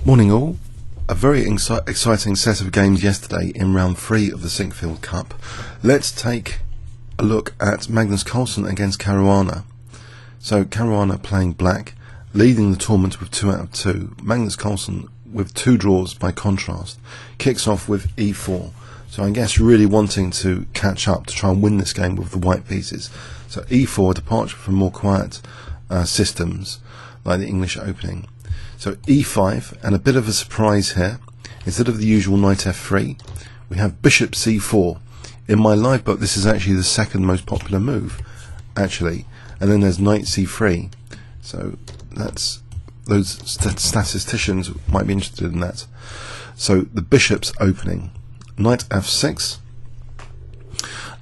Morning all. A very exciting set of games yesterday in round 3 of the Sinquefield Cup. Let's take a look at Magnus Carlsen against Caruana. So Caruana playing black, leading the tournament with 2 out of 2. Magnus Carlsen with 2 draws by contrast, kicks off with e4. So I guess really wanting to catch up to try and win this game with the white pieces. So e4, a departure from more quiet systems like the English opening. So e5, and a bit of a surprise here. Instead of the usual knight f3, we have bishop c4. In my live book, this is actually the second most popular move, actually. And then there's knight c3. So that's, those statisticians might be interested in that. So the bishop's opening. Knight f6.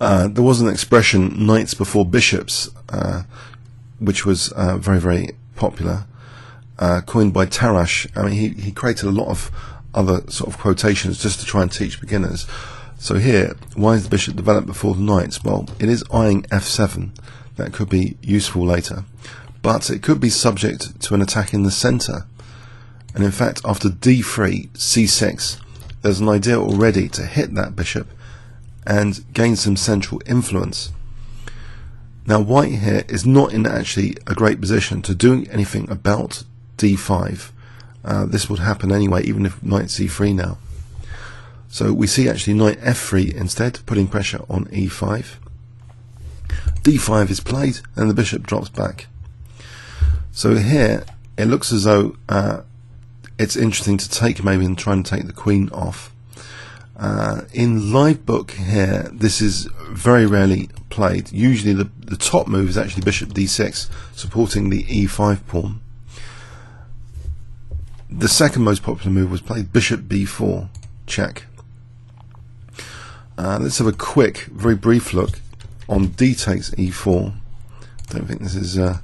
There was an expression, knights before bishops, which was very, very popular. Coined by Tarash. I mean, he created a lot of other sort of quotations just to try and teach beginners. So here, why is the bishop developed before the knights? Well, it is eyeing f7. That could be useful later, but it could be subject to an attack in the center. And in fact, after d3, c6, there's an idea already to hit that bishop and gain some central influence. Now, white here is not in actually a great position to do anything about d5. This would happen anyway, even if knight c3 now. So we see actually knight f3 instead, putting pressure on e5. d5 is played and the bishop drops back. So here it looks as though it's interesting to take maybe and try and take the queen off. In live book here, this is very rarely played. Usually the top move is actually bishop d6, supporting the e5 pawn. The second most popular move was played bishop b4, check. Let's have a quick, very brief look on d takes e4. Don't think this is a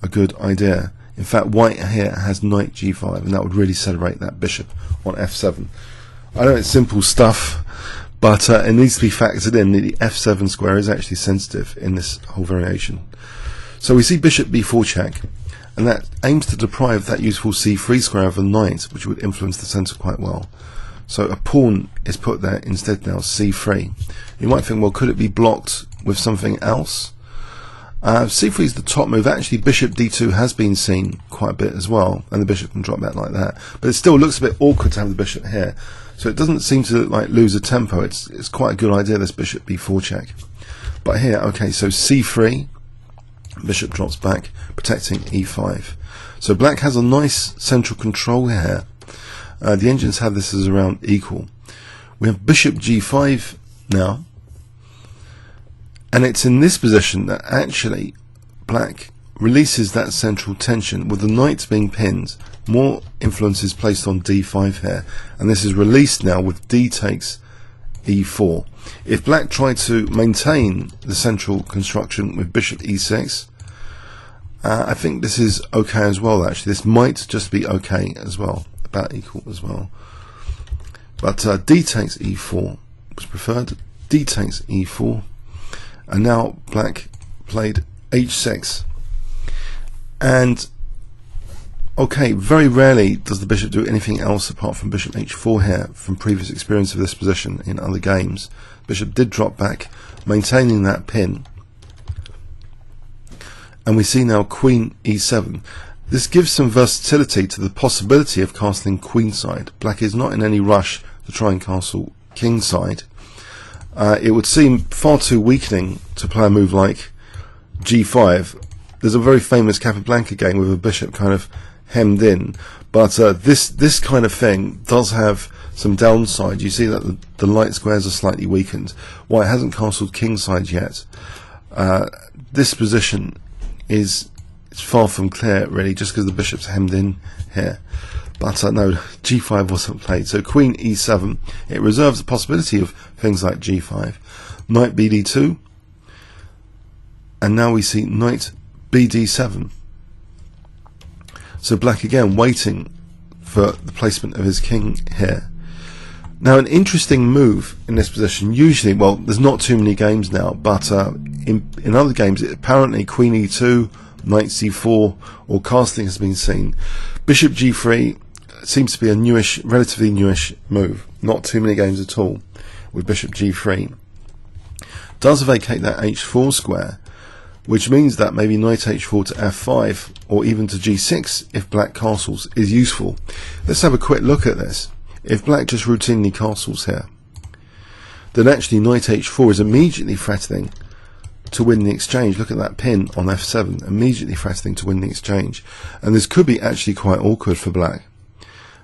good idea. In fact, white here has knight g5, and that would really celebrate that bishop on f7. I know it's simple stuff, but it needs to be factored in. The f7 square is actually sensitive in this whole variation. So we see bishop b4 check, and that aims to deprive that useful c3 square of a knight, which would influence the center quite well. So a pawn is put there instead now, c3. You might think, well, could it be blocked with something else? c3 is the top move. Actually, bishop d2 has been seen quite a bit as well, and the bishop can drop back like that. But it still looks a bit awkward to have the bishop here. So it doesn't seem to like lose a tempo. It's quite a good idea, this bishop b4 check. But here, okay, so c3, bishop drops back, protecting e5. So black has a nice central control here. The engines have this as around equal. We have bishop g5 now, and it's in this position that actually black releases that central tension. With the knights being pinned, more influence is placed on d5 here, and this is released now with d takes e4. If black tried to maintain the central construction with bishop e6, I think this is okay as well. Actually, this might just be okay as well, about equal as well. But d takes e4 was preferred. D takes e4, and now black played h6. And okay, very rarely does the bishop do anything else apart from bishop h4 here, from previous experience of this position in other games. Bishop did drop back, maintaining that pin. And we see now queen e7. This gives some versatility to the possibility of castling queenside. Black is not in any rush to try and castle kingside. It would seem far too weakening to play a move like g5. There's a very famous Capablanca game with a bishop kind of hemmed in, but this kind of thing does have some downside. You see that the light squares are slightly weakened. White hasn't castled kingside yet. This position is far from clear, really, just because the bishop's hemmed in here. But no, g5 wasn't played. So queen e7, it reserves the possibility of things like g5. Knight bd2, and now we see knight bd7. So black again waiting for the placement of his king here. Now, an interesting move in this position, usually, well, there's not too many games now, but in other games, apparently queen e2, knight c4, or castling has been seen. Bishop g3 seems to be a newish, relatively newish move. Not too many games at all with bishop g3. Does vacate that h4 square, which means that maybe knight h4 to f5 or even to g6 if black castles is useful. Let's have a quick look at this. If black just routinely castles here, then actually knight h4 is immediately threatening to win the exchange. Look at that pin on f7, immediately threatening to win the exchange. And this could be actually quite awkward for black,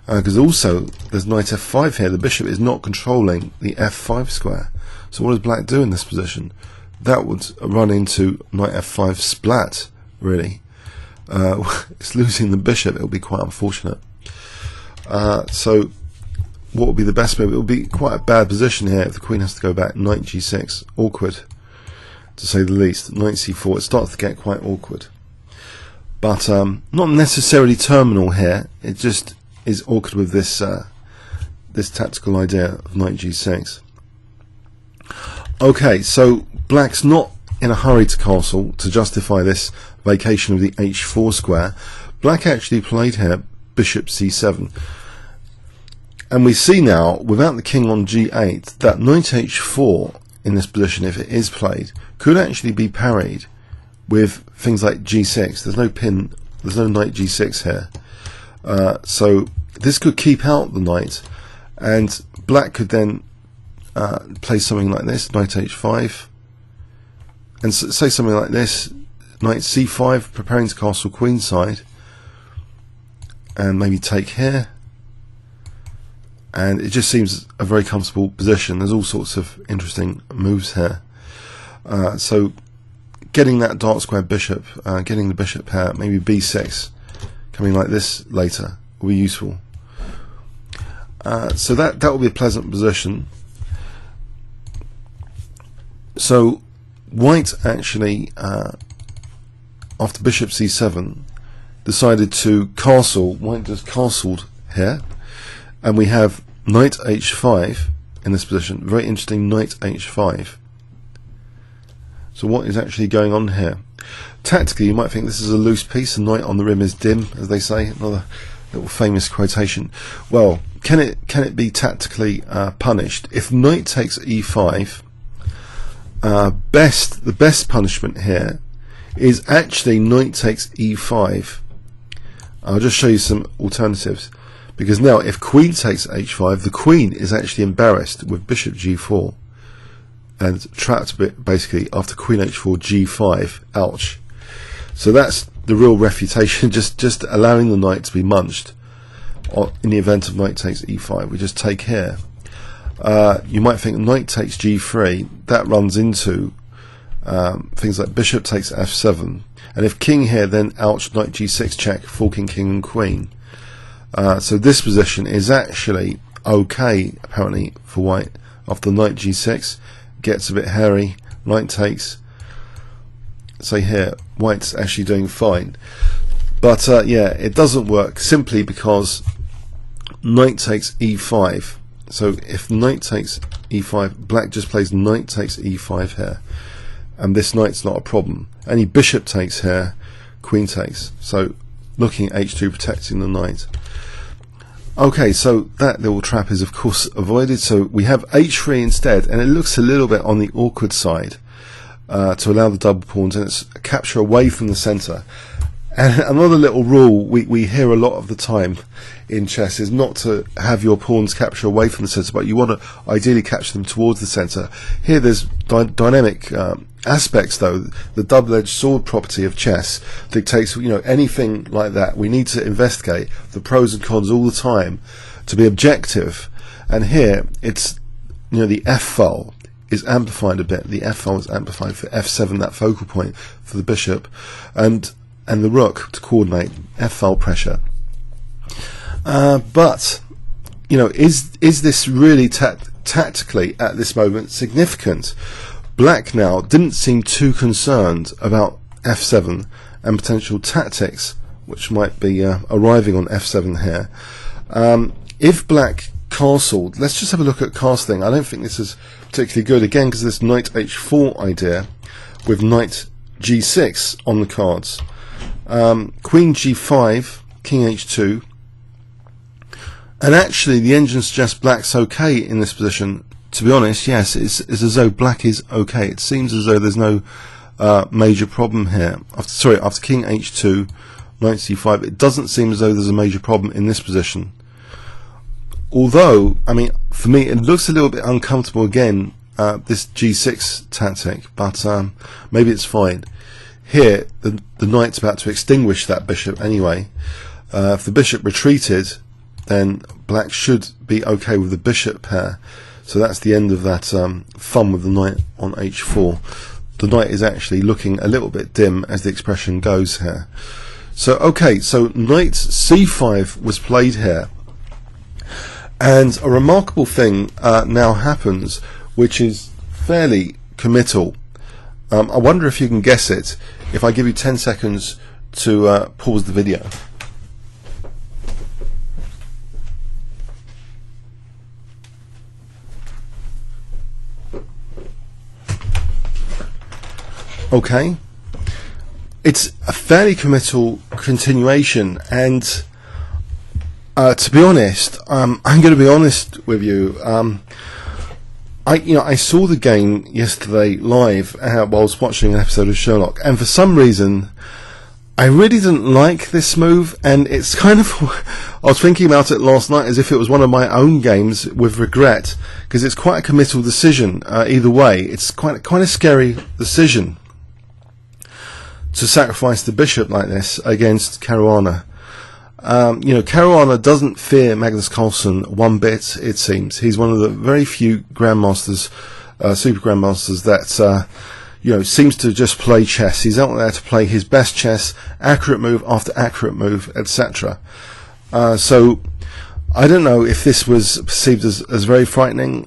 because also there's knight f5 here. The bishop is not controlling the f5 square. So what does black do in this position? That would run into knight f5 splat, really. It's losing the bishop. It will be quite unfortunate. So what would be the best move? It would be quite a bad position here if the queen has to go back. Knight g6, awkward to say the least. Knight c4, it starts to get quite awkward. But not necessarily terminal here. It just is awkward with this this tactical idea of knight g6. Okay, so black's not in a hurry to castle to justify this vacation of the h4 square. Black actually played here bishop c7. And we see now, without the king on g8, that knight h4 in this position, if it is played, could actually be parried with things like g6. There's no pin, there's no knight g6 here. So this could keep out the knight, and black could then play something like this, knight h5, and say something like this, knight c5, preparing to castle queenside, and maybe take here. And it just seems a very comfortable position. There's all sorts of interesting moves here. So getting that dark square bishop, getting the bishop pair, maybe b6, coming like this later, will be useful. So that will be a pleasant position. So white actually, after bishop c7, decided to castle. White just castled here. And we have knight h5 in this position. Very interesting, knight h5. So what is actually going on here? Tactically, you might think this is a loose piece. The knight on the rim is dim, as they say. Another little famous quotation. Well, can it be tactically punished? If knight takes e5, the best punishment here is actually knight takes e5. I'll just show you some alternatives. Because now, if queen takes h5, the queen is actually embarrassed with bishop g4 and trapped basically after queen h4 g5. Ouch. So that's the real refutation, just allowing the knight to be munched in the event of knight takes e5. We just take here. You might think knight takes g3. That runs into things like bishop takes f7. And if king here, then ouch, knight g6 check, forking king and queen. So this position is actually okay, apparently, for white. After knight g6, gets a bit hairy, knight takes. Say here, white's actually doing fine. But yeah, it doesn't work simply because knight takes e5. So if knight takes e5, black just plays knight takes e5 here. And this knight's not a problem. Any bishop takes here, queen takes. So looking at h2, protecting the knight. Okay, so that little trap is of course avoided. So we have h3 instead, and it looks a little bit on the awkward side to allow the double pawns, and it's a capture away from the center. And another little rule we hear a lot of the time in chess is not to have your pawns capture away from the center, but you want to ideally capture them towards the center. Here there's dynamic aspects, though. The double-edged sword property of chess dictates, anything like that. We need to investigate the pros and cons all the time to be objective. And here it's, the f file is amplified a bit. The f file is amplified for f7, that focal point for the bishop, and the rook to coordinate f file pressure. But is this really tactically at this moment significant? Black now didn't seem too concerned about f7 and potential tactics which might be arriving on f7 here. If black castled, let's just have a look at castling. I don't think this is particularly good, again because of this knight h4 idea with knight g6 on the cards. Queen g5, king h2, And actually the engine suggests black's okay in this position. To be honest, yes, it's as though black is okay. It seems as though there's no major problem here. After king h2, knight c5, it doesn't seem as though there's a major problem in this position. Although, I mean, for me it looks a little bit uncomfortable again, this g6 tactic, but maybe it's fine. Here the knight's about to extinguish that bishop anyway. If the bishop retreated, then black should be okay with the bishop pair. So that's the end of that fun with the knight on h4. The knight is actually looking a little bit dim, as the expression goes here. So okay, so knight c5 was played here, and a remarkable thing now happens, which is fairly committal. I wonder if you can guess it if I give you 10 seconds to pause the video. Okay, it's a fairly committal continuation, and to be honest, I'm going to be honest with you. I saw the game yesterday live whilst watching an episode of Sherlock, and for some reason I really didn't like this move, and it's kind of I was thinking about it last night as if it was one of my own games with regret, because it's quite a committal decision. Either way, it's quite a scary decision to sacrifice the bishop like this against Caruana. Caruana doesn't fear Magnus Carlsen one bit, it seems. He's one of the very few grandmasters, super grandmasters, that seems to just play chess. He's out there to play his best chess, accurate move after accurate move, etc. So I don't know if this was perceived as very frightening,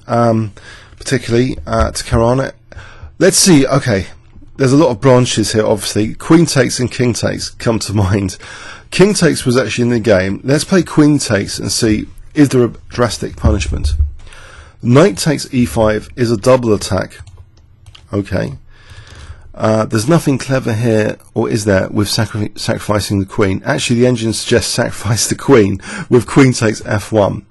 particularly to Caruana. Let's see. Okay, there's a lot of branches here, obviously. Queen takes and king takes come to mind. King takes was actually in the game. Let's play queen takes and see, is there a drastic punishment? Knight takes e5 is a double attack. Okay. There's nothing clever here, or is there, with sacrificing the queen? Actually, the engine suggests sacrifice the queen with queen takes f1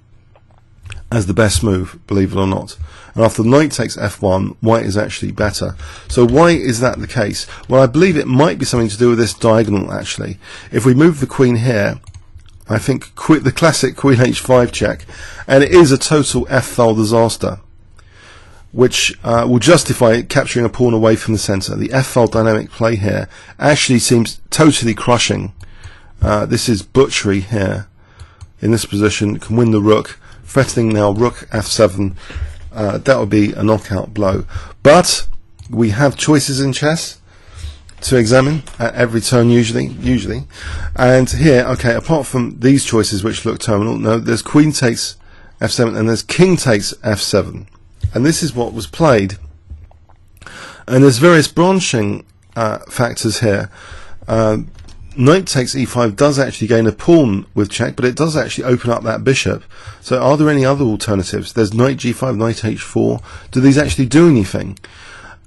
as the best move, believe it or not. And after knight takes f1, white is actually better. So why is that the case? Well, I believe it might be something to do with this diagonal, actually. If we move the queen here, I think the classic queen h5 check, and it is a total f-file disaster, which will justify capturing a pawn away from the centre. The f-file dynamic play here actually seems totally crushing. This is butchery here. In this position, can win the rook, threatening now rook f7. That would be a knockout blow. But we have choices in chess to examine at every turn, usually. And here, okay, apart from these choices which look terminal, no, there's queen takes f7 and there's king takes f7. And this is what was played. And there's various branching factors here. Knight takes e5 does actually gain a pawn with check, but it does actually open up that bishop. So are there any other alternatives? There's knight g5, knight h4. Do these actually do anything?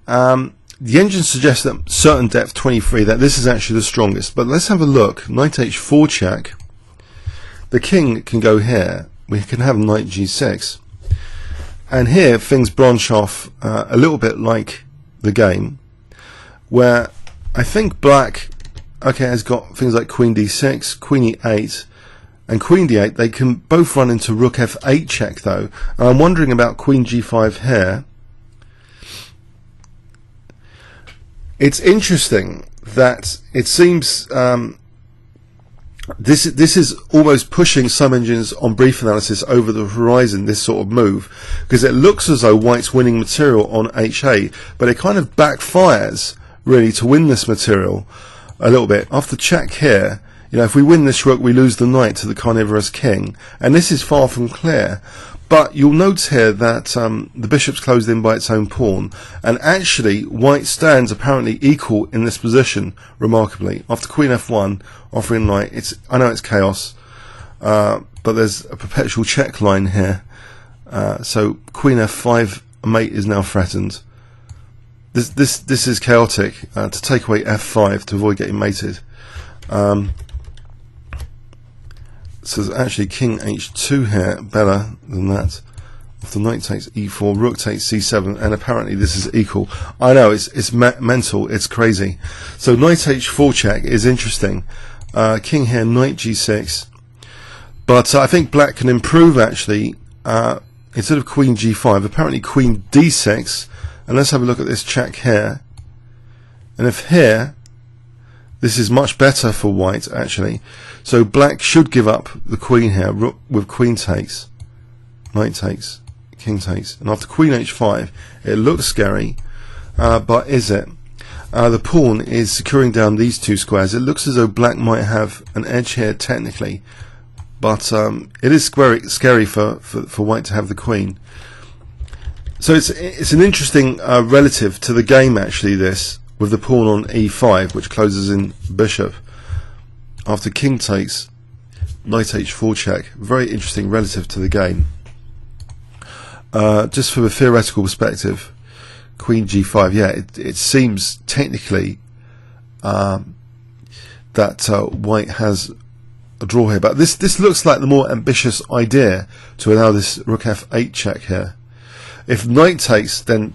The engine suggests that certain depth 23, that this is actually the strongest. But let's have a look. Knight h4 check. The king can go here. We can have knight g6. And here things branch off a little bit like the game, where I think black has got things like queen d6, queen e8 and queen d8. They can both run into rook f8 check though, and I'm wondering about queen g5 here. It's interesting that it seems this is almost pushing some engines on brief analysis over the horizon, this sort of move, because it looks as though white's winning material on ha, but it kind of backfires really to win this material a little bit. After check here, if we win this rook, we lose the knight to the carnivorous king, and this is far from clear. But you'll note here that the bishop's closed in by its own pawn, and actually white stands apparently equal in this position, remarkably. After queen f1, offering knight, I know it's chaos, but there's a perpetual check line here. So queen f5, a mate is now threatened. This is chaotic, to take away f5 to avoid getting mated. So there's actually king h2 here, better than that. After knight takes e4, rook takes c7, and apparently this is equal. I know, it's mental, it's crazy. So knight h4 check is interesting. King here, knight g6. But I think black can improve actually. Instead of queen g5, apparently queen d6. And let's have a look at this check here. And if here, this is much better for white actually. So black should give up the queen here, rook with queen takes, knight takes, king takes, and after queen h5 it looks scary, but is it? The pawn is securing down these two squares. It looks as though black might have an edge here technically, but it is scary for white to have the queen. So it's an interesting relative to the game actually, this, with the pawn on e5 which closes in bishop. After king takes, knight h4 check, very interesting relative to the game. Just from a theoretical perspective, queen g5, yeah, it seems technically that white has a draw here, but this looks like the more ambitious idea to allow this rook f8 check here. If knight takes, then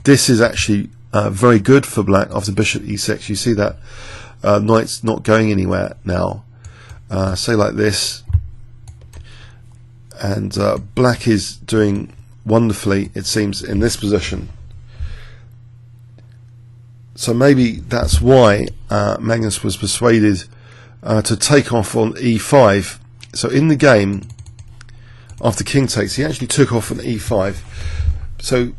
this is actually very good for black. After bishop e6, you see that knight's not going anywhere now. Say like this, and black is doing wonderfully, it seems, in this position. So maybe that's why Magnus was persuaded to take off on e5. So in the game, after king takes, he actually took off on e5. So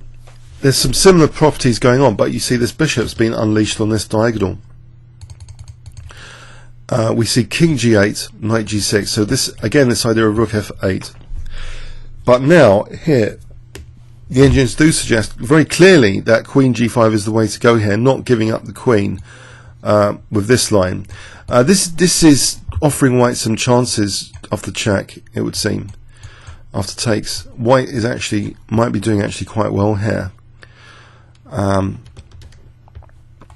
there's some similar properties going on, but you see this bishop's been unleashed on this diagonal. We see king g8, knight g6. So this, again, this idea of rook f8. But now here, the engines do suggest very clearly that queen g5 is the way to go here, not giving up the queen with this line. This is offering white some chances after check, it would seem. After takes, white is actually might be doing actually quite well here.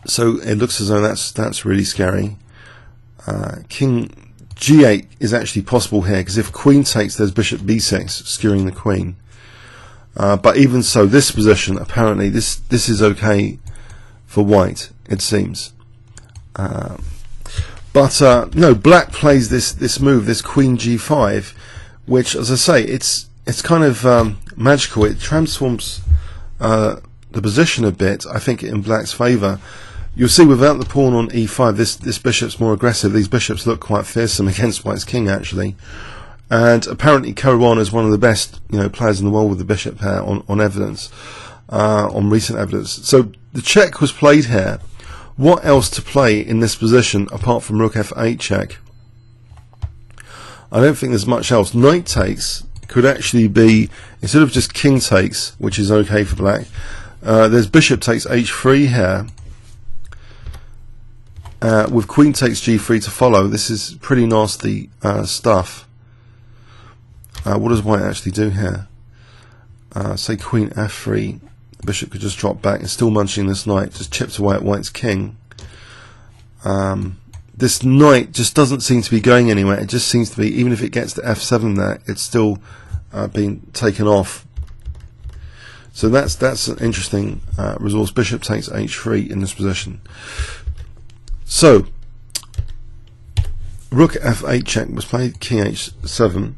So it looks as though that's really scary. King g8 is actually possible here, because if queen takes, there's bishop b6 skewering the queen. But even so, this position, apparently this is okay for white, it seems. But no, black plays this move, this queen g5, which, as I say, it's kind of magical. It transforms the position a bit, I think, in black's favour. You'll see without the pawn on e5, this bishop's more aggressive. These bishops look quite fearsome against white's king, actually. And apparently Caruana is one of the best, players in the world with the bishop here on evidence, on recent evidence. So the check was played here. What else to play in this position apart from rook f8 check? I don't think there's much else. Knight takes could actually be, instead of just king takes, which is okay for black, there's bishop takes h3 here, with queen takes g3 to follow. This is pretty nasty stuff. What does white actually do here? Say queen f3, the bishop could just drop back and still munching this knight, just chips away at white's king. This knight just doesn't seem to be going anywhere. It just seems to be, even if it gets to f7 there, it's still being taken off. So that's an interesting resource. Bishop takes h3 in this position. So rook f8 check was played, king h7.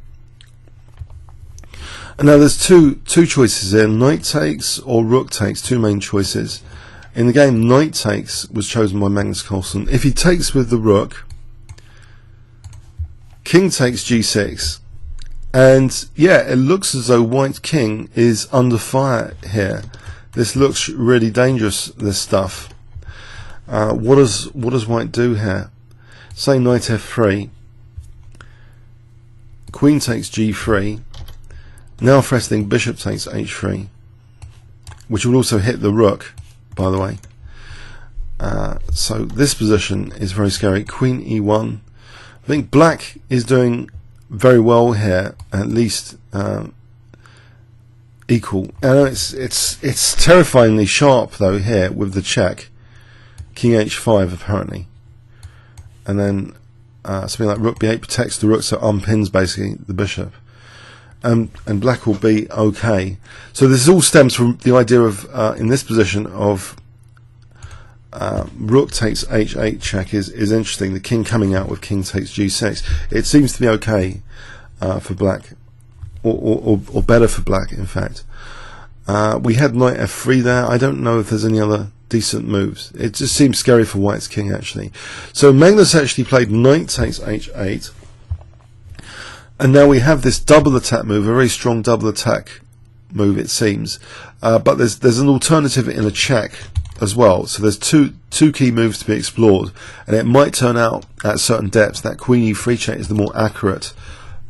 And now there's two choices here, knight takes or rook takes, two main choices. In the game, knight takes was chosen by Magnus Carlsen. If he takes with the rook, king takes g6, and yeah, it looks as though white king is under fire here. This looks really dangerous, this stuff. What does white do here? Say knight f3, queen takes g3. Now threatening bishop takes h3, which will also hit the rook, by the way. So this position is very scary. Queen e1. I think black is doing very well here, at least equal. It's terrifyingly sharp though here with the check. King h5 apparently, and then something like rook b8 protects the rook, so unpins basically the bishop. And black will be okay. So this all stems from the idea of, in this position, of rook takes h8 check is interesting. The king coming out with king takes g6. It seems to be okay for black, or better for black, in fact. We had knight f3 there. I don't know if there's any other decent moves. It just seems scary for white's king, actually. So Magnus actually played knight takes h8. And now we have this double attack move, a very strong double attack move, it seems. But there's an alternative in a check as well. So there's two key moves to be explored, and it might turn out at certain depths that queen e3 check is the more accurate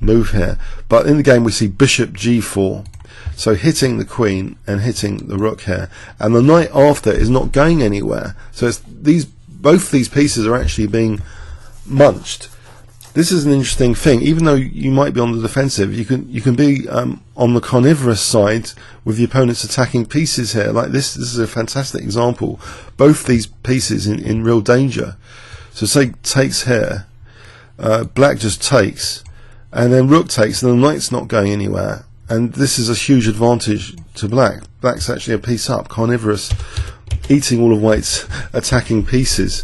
move here. But in the game we see bishop g4, so hitting the queen and hitting the rook here, and the knight after is not going anywhere. So it's both these pieces are actually being munched. This is an interesting thing. Even though you might be on the defensive, you can be on the carnivorous side with the opponent's attacking pieces here. Like this. This is a fantastic example. Both these pieces in real danger. So say takes here, black just takes, and then rook takes, and the knight's not going anywhere. And this is a huge advantage to black. Black's actually a piece up, carnivorous, eating all of white's attacking pieces.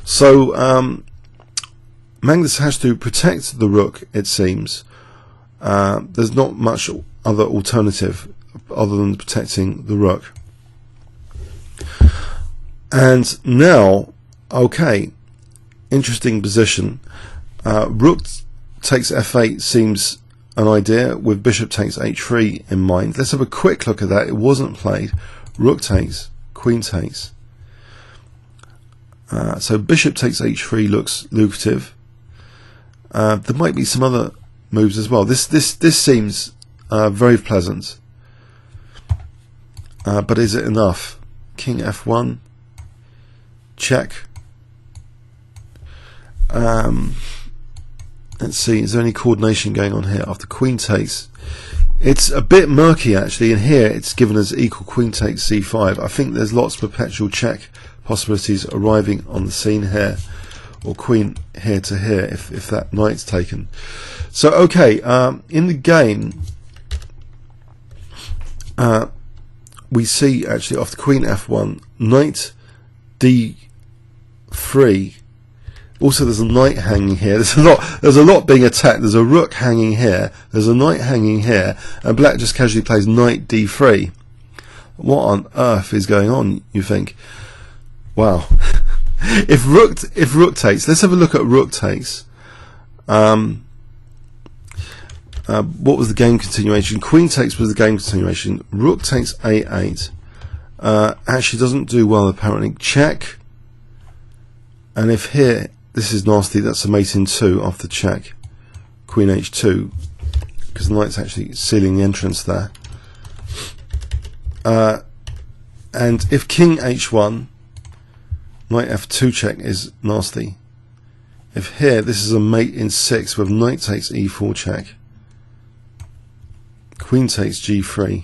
So Magnus has to protect the rook, it seems. There's not much other alternative other than protecting the rook. And now, okay, interesting position. Rook takes f8 seems an idea, with bishop takes h3 in mind. Let's have a quick look at that. It wasn't played. Rook takes, queen takes. So bishop takes h3 looks lucrative. There might be some other moves as well. This seems very pleasant, but is it enough? King f1, check. Let's see, is there any coordination going on here after queen takes? It's a bit murky actually, and here it's given as equal queen takes c5. I think there's lots of perpetual check possibilities arriving on the scene here, or queen here to here if that knight's taken. So okay, in the game we see actually after queen f1, knight d3. Also there's a knight hanging here. There's a lot being attacked. There's a rook hanging here, there's a knight hanging here, and black just casually plays knight d3. What on earth is going on, you think? Wow. If rook takes, let's have a look at rook takes. What was the game continuation? Queen takes was the game continuation. Rook takes a8. Actually doesn't do well apparently. Check. And if here, this is nasty, that's a mate in 2 after check. Queen h2, because the knight's actually sealing the entrance there. And if king h1, knight f2 check is nasty. If here, this is a mate in 6 with knight takes e4 check. Queen takes g3.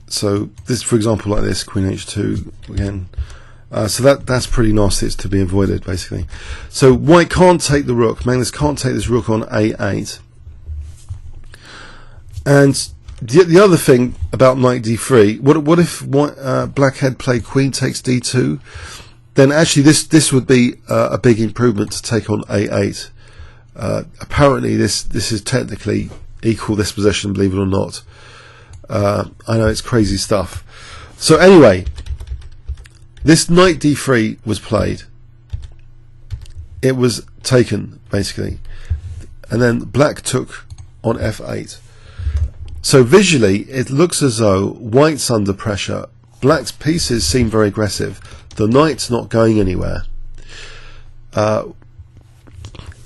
So this, for example, like this, queen h2 again. So that's pretty nasty. It's to be avoided, basically. So white can't take the rook. Magnus can't take this rook on a8. And the other thing about knight d3, what if black had played queen takes d2? Then actually this would be a big improvement to take on a8. Apparently this is technically equal this position, believe it or not. I know it's crazy stuff. So anyway, this knight d3 was played. It was taken basically, and then black took on f8. So visually it looks as though white's under pressure. Black's pieces seem very aggressive. The knight's not going anywhere.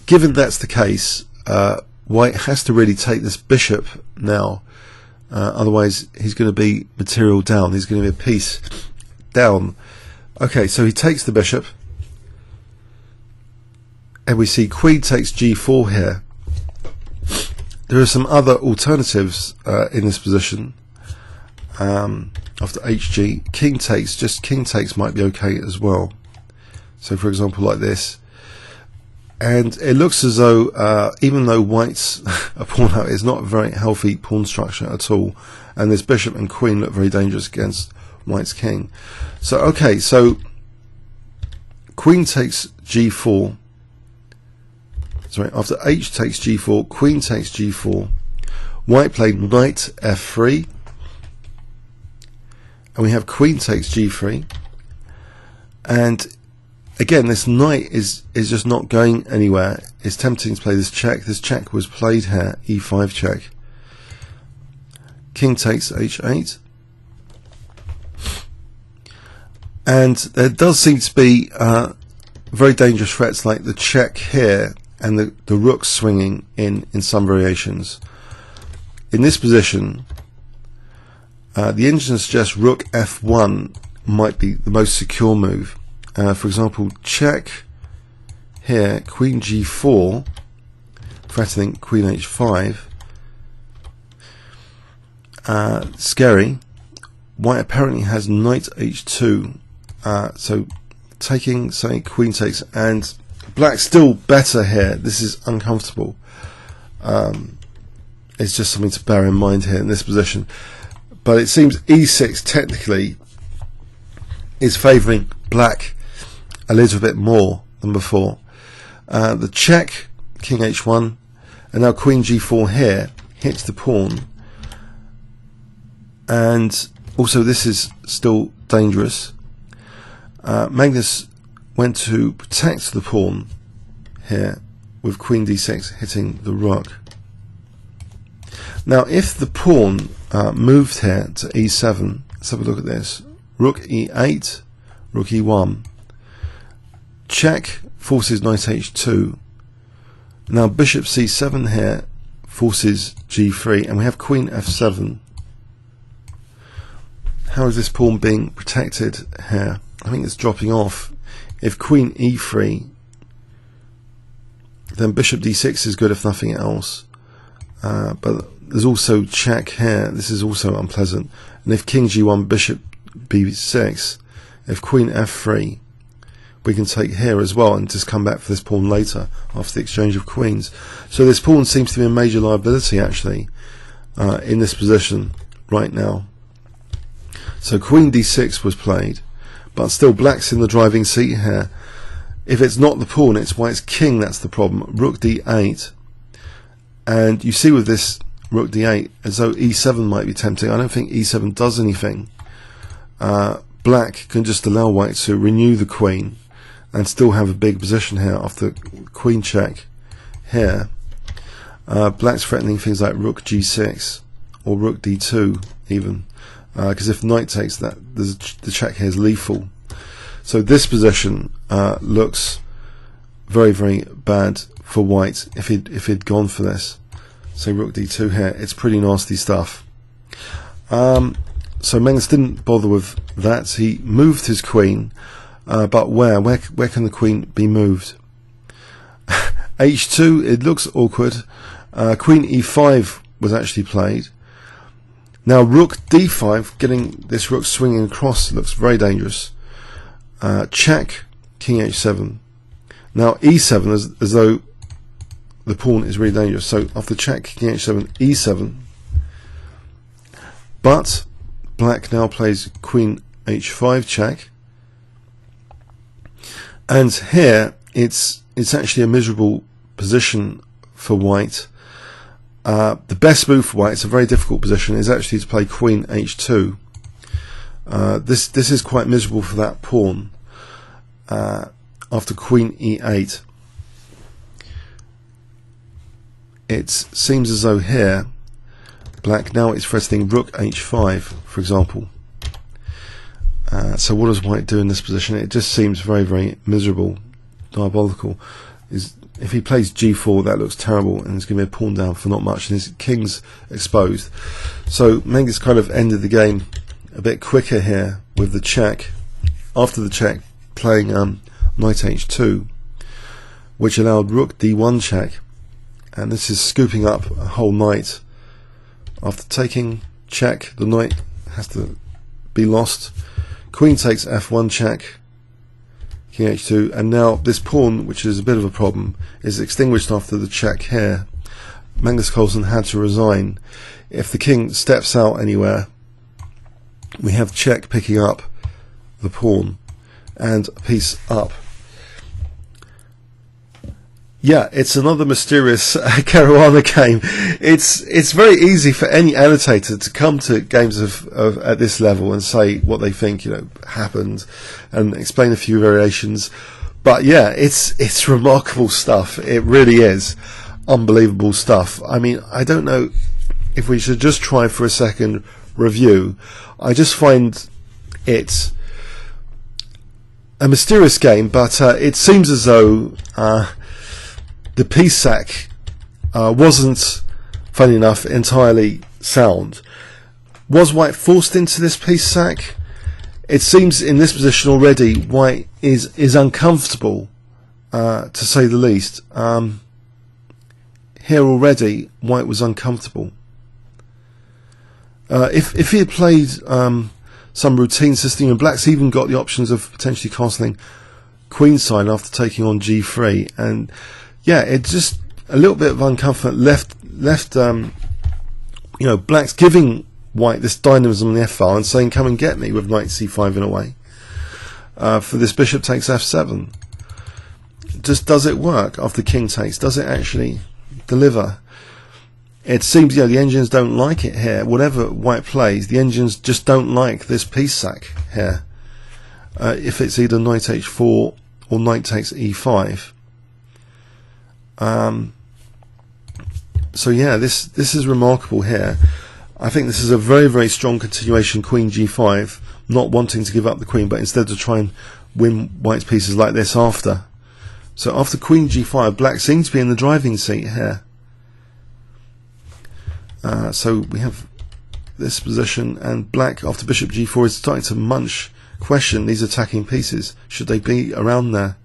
Given that's the case, white has to really take this bishop now. Otherwise he's going to be material down. He's going to be a piece down. Okay, so he takes the bishop, and we see queen takes g4 here. There are some other alternatives in this position. After hg, king takes, just king takes might be okay as well. So for example like this, and it looks as though even though white's a pawn out, it's not a very healthy pawn structure at all, and this bishop and queen look very dangerous against white's king. So okay, so queen takes g4, sorry, after h takes g4, queen takes g4, white played knight f3, and we have queen takes g3, and again this knight is just not going anywhere. It's tempting to play this check. This check was played here, e5 check. King takes h8, and there does seem to be very dangerous threats like the check here and the rook swinging in some variations. In this position, the engine suggests rook f1 might be the most secure move. For example, check here, queen g4, threatening queen h5. Scary. White apparently has knight h2, so taking, say, queen takes, and black's still better here. This is uncomfortable. It's just something to bear in mind here in this position. But it seems e6 technically is favouring black a little bit more than before. The check, king h1, and now queen g4 here hits the pawn, and also this is still dangerous. Magnus went to protect the pawn here with queen d6 hitting the rook. Now if the pawn moved here to e7, let's have a look at this. Rook e8, rook e1, check forces knight h2. Now bishop c7 here forces g3, and we have queen f7. How is this pawn being protected here? I think it's dropping off. If queen e3, then bishop d6 is good if nothing else. But there's also check here. This is also unpleasant. And if king g1, bishop b6, if queen f3, we can take here as well and just come back for this pawn later after the exchange of queens. So this pawn seems to be a major liability actually in this position right now. So queen d6 was played, but still black's in the driving seat here. If it's not the pawn, it's white's king that's the problem. Rook d8, and you see with this rook d8 as though e7 might be tempting. I don't think e7 does anything. Black can just allow white to renew the queen and still have a big position here after queen check here. Black's threatening things like rook g6 or rook d2 even, because if knight takes that, the check here is lethal. So this position looks very, very bad for white if he'd gone for this. Say rook d2 here, it's pretty nasty stuff. So Magnus didn't bother with that. He moved his queen, but where can the queen be moved? h2, it looks awkward. Queen e5 was actually played. Now rook d5, getting this rook swinging across, looks very dangerous. Check, king h7. Now e7, as though the pawn is really dangerous. So after check, king h7, e7. But black now plays queen h5 check, and here it's actually a miserable position for white. The best move for white, it's a very difficult position, is actually to play queen h2. This is quite miserable for that pawn after queen e8. It seems as though here black now is threatening rook h5, for example. So what does white do in this position? It just seems very, very miserable, diabolical. If he plays g4, that looks terrible, and it's going to be a pawn down for not much, and his king's exposed. So Magnus kind of ended the game a bit quicker here with the check. After the check, playing knight h2, which allowed rook d1 check, and this is scooping up a whole knight. After taking check, the knight has to be lost. Queen takes f1 check, king h2, and now this pawn, which is a bit of a problem, is extinguished after the check here. Magnus Carlsen had to resign. If the king steps out anywhere, we have check picking up the pawn and a piece up. Yeah, it's another mysterious Caruana game. It's very easy for any annotator to come to games of at this level and say what they think, you know, happened, and explain a few variations. But yeah, it's remarkable stuff. It really is unbelievable stuff. I mean, I don't know if we should just try for a second review. I just find it a mysterious game, but it seems as though the piece sack wasn't, funny enough, entirely sound. Was white forced into this piece sack? It seems in this position already white is uncomfortable, to say the least. Here already white was uncomfortable. If he had played some routine system, and black's even got the options of potentially castling queenside after taking on g3, and yeah, it's just a little bit of uncomfort left. You know, black's giving white this dynamism on the f-file and saying, "Come and get me," with knight c5 in a way. For this bishop takes f7. Just does it work after king takes? Does it actually deliver? It seems, yeah, the engines don't like it here. Whatever white plays, the engines just don't like this piece sack here. If it's either knight h4 or knight takes e5. So yeah, this is remarkable here. I think this is a very, very strong continuation, queen g5, not wanting to give up the queen, but instead to try and win white's pieces like this after. So after queen g5, black seems to be in the driving seat here. So we have this position, and black after bishop g4 is starting to question these attacking pieces. Should they be around there?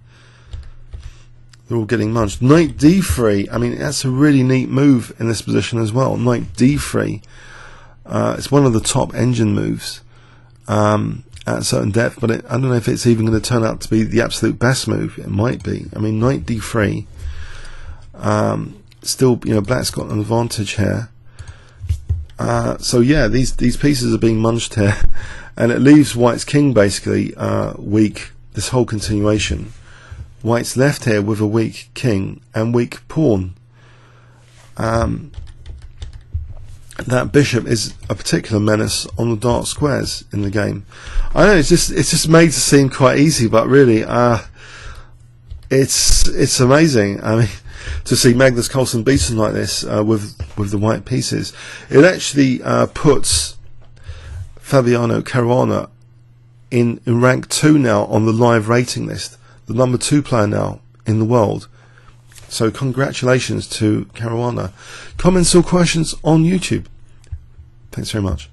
They're all getting munched. Knight d3, I mean, that's a really neat move in this position as well. Knight d3, it's one of the top engine moves at a certain depth, but I don't know if it's even going to turn out to be the absolute best move. It might be. I mean, knight d3, still, you know, black's got an advantage here. So yeah, these pieces are being munched here, and it leaves white's king basically weak. This whole continuation, white's left here with a weak king and weak pawn. That bishop is a particular menace on the dark squares in the game. I know it's just made to seem quite easy, but really, it's amazing. I mean, to see Magnus Carlsen beaten like this with the white pieces. It actually puts Fabiano Caruana in rank 2 now on the live rating list, the number 2 player now in the world. So congratulations to Caruana. Comments or questions on YouTube. Thanks very much.